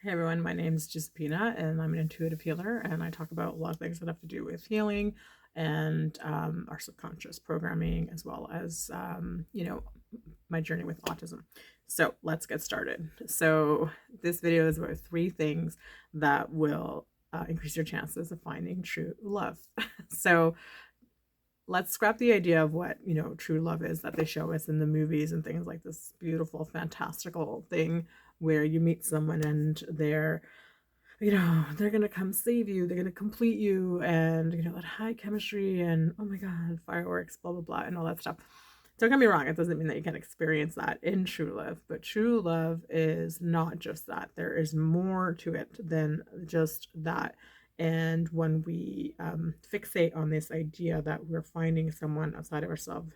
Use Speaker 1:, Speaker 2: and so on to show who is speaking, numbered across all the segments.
Speaker 1: Hey everyone, my name is Giuseppina and I'm an intuitive healer, and I talk about a lot of things that have to do with healing and our subconscious programming, as well as, my journey with autism. So let's get started. So, this video is about three things that will increase your chances of finding true love. So, let's scrap the idea of what true love is that they show us in the movies and things, like this beautiful fantastical thing where you meet someone and they're gonna come save you, they're gonna complete you, and that high chemistry and oh my god, fireworks, blah blah blah, and all that stuff. Don't get me wrong, it doesn't mean that you can experience that in true love, but true love is not just that. There is more to it than just that. And when we fixate on this idea that we're finding someone outside of ourselves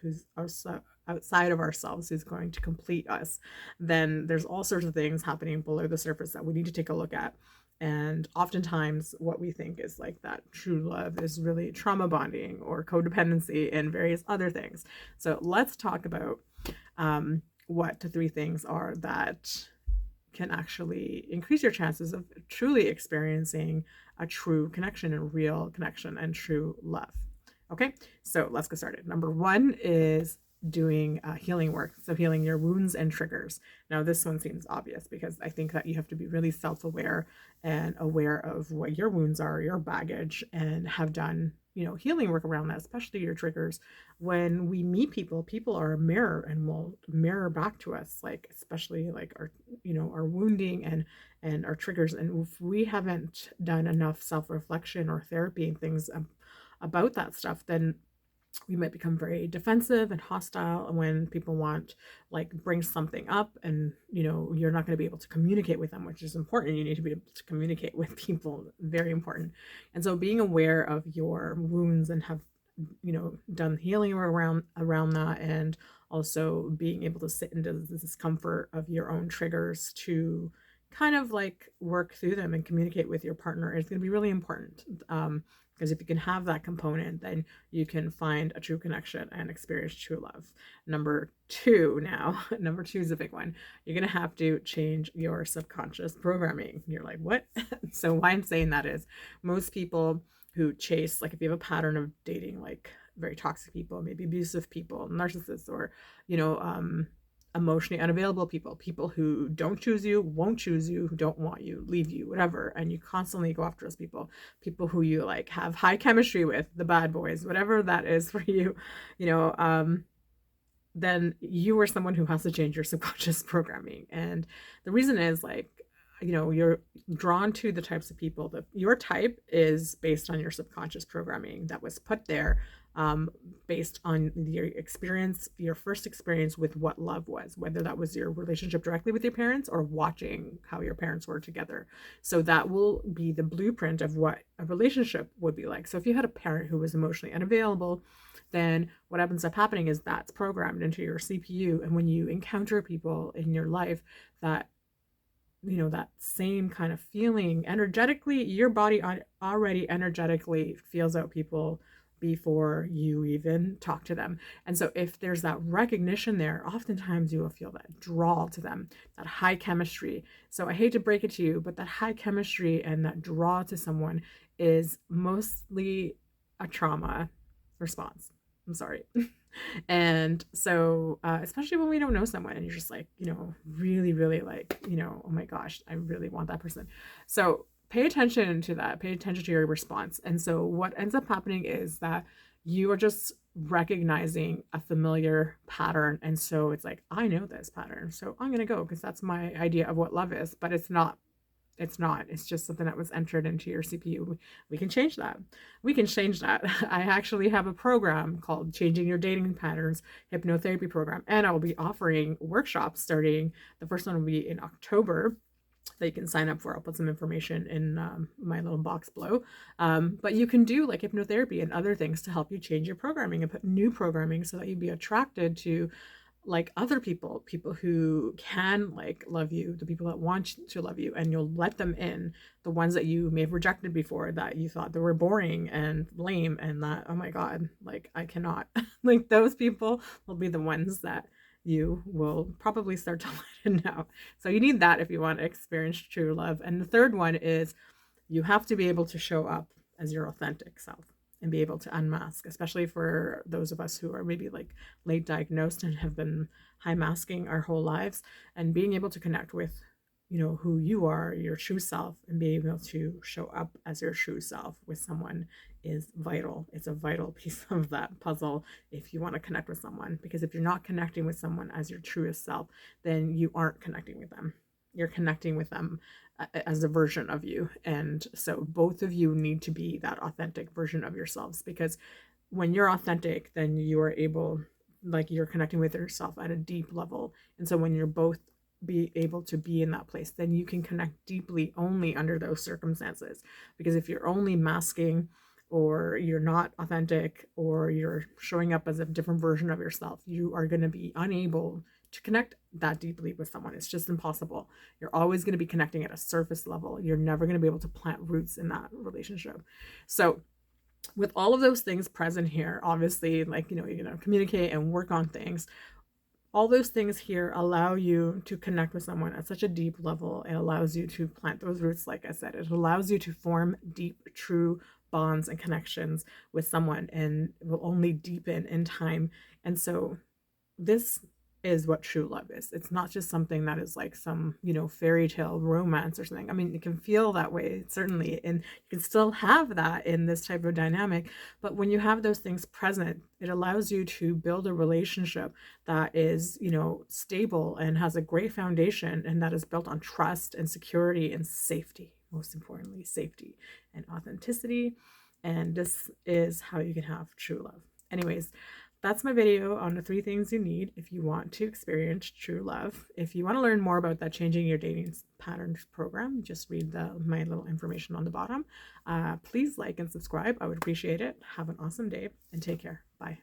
Speaker 1: who's going to complete us, then there's all sorts of things happening below the surface that we need to take a look at. And oftentimes, what we think is like that true love is really trauma bonding or codependency and various other things. So, let's talk about what the three things are that can actually increase your chances of truly experiencing a true connection, a real connection, and true love. Okay, so let's get started. Number one is doing healing work. So, healing your wounds and triggers. Now, this one seems obvious because I think that you have to be really self aware and aware of what your wounds are, your baggage, and have done healing work around that, especially your triggers. When we meet people, people are a mirror and will mirror back to us, like especially like our wounding and our triggers. And if we haven't done enough self-reflection or therapy and things about that stuff, then we might become very defensive and hostile when people want, like, bring something up, and you're not going to be able to communicate with them, which is important. You need to be able to communicate with people, very important. And so being aware of your wounds and have done healing around that, and also being able to sit into the discomfort of your own triggers to kind of like work through them and communicate with your partner is going to be really important. Because if you can have that component, then you can find a true connection and experience true love. Number two, now, number two is a big one. You're going to have to change your subconscious programming. You're like, what? So, why I'm saying that is most people who chase, like, if you have a pattern of dating, like, very toxic people, maybe abusive people, narcissists, or, you know, emotionally unavailable people, people who don't choose you, won't choose you, who don't want you, leave you, whatever, and you constantly go after those people, people who you like have high chemistry with, the bad boys, whatever that is for you, you know, then you are someone who has to change your subconscious programming. And the reason is, like, you're drawn to the types of people that your type is based on your subconscious programming that was put there, based on your experience, your first experience with what love was, whether that was your relationship directly with your parents or watching how your parents were together. So that will be the blueprint of what a relationship would be like. So if you had a parent who was emotionally unavailable, then what ends up happening is that's programmed into your CPU. And when you encounter people in your life that that same kind of feeling energetically, your body already energetically feels out people before you even talk to them. And so if there's that recognition there, oftentimes you will feel that draw to them, that high chemistry. So I hate to break it to you, but that high chemistry and that draw to someone is mostly a trauma response. I'm sorry. And so, especially when we don't know someone and you're just like, really, really like, oh my gosh, I really want that person. So pay attention to that, pay attention to your response. And so what ends up happening is that you are just recognizing a familiar pattern. And so it's like, I know this pattern, so I'm going to go because that's my idea of what love is, but it's not. It's not. It's just something that was entered into your CPU. We can change that. We can change that. I actually have a program called Changing Your Dating Patterns Hypnotherapy Program, and I will be offering workshops starting. The first one will be in October that you can sign up for. I'll put some information in my little box below. But you can do like hypnotherapy and other things to help you change your programming and put new programming so that you'd be attracted to like other people, people who can like love you, the people that want to love you, and you'll let them in. The ones that you may have rejected before, that you thought they were boring and lame and that, oh my god, like I cannot like those people will be the ones that you will probably start to let it know. So you need that if you want to experience true love. And the third one is you have to be able to show up as your authentic self and be able to unmask, especially for those of us who are maybe like late diagnosed and have been high masking our whole lives, and being able to connect with, you know, who you are, your true self, and being able to show up as your true self with someone is vital. It's a vital piece of that puzzle if you want to connect with someone, because if you're not connecting with someone as your truest self, then you aren't connecting with them. You're connecting with them as a version of you. And so both of you need to be that authentic version of yourselves, because when you're authentic, then you are able, like, you're connecting with yourself at a deep level. And so when you're both be able to be in that place, then you can connect deeply only under those circumstances. Because if you're only masking, or you're not authentic, or you're showing up as a different version of yourself, you are going to be unable to connect that deeply with someone. It's just impossible. You're always going to be connecting at a surface level. You're never going to be able to plant roots in that relationship. So with all of those things present here, obviously, like, you know, communicate and work on things. All those things here allow you to connect with someone at such a deep level. It allows you to plant those roots. Like I said, it allows you to form deep, true bonds and connections with someone, and will only deepen in time. And so this is what true love is. It's not just something that is like some, you know, fairy tale romance or something. I mean, it can feel that way, certainly, and you can still have that in this type of dynamic. But when you have those things present, it allows you to build a relationship that is, you know, stable and has a great foundation, and that is built on trust and security and safety. Most importantly, safety and authenticity. And this is how you can have true love. Anyways, that's my video on the 3 things you need if you want to experience true love. If you want to learn more about that Changing Your Dating Patterns program, just read my little information on the bottom. Please like and subscribe. I would appreciate it. Have an awesome day and take care. Bye.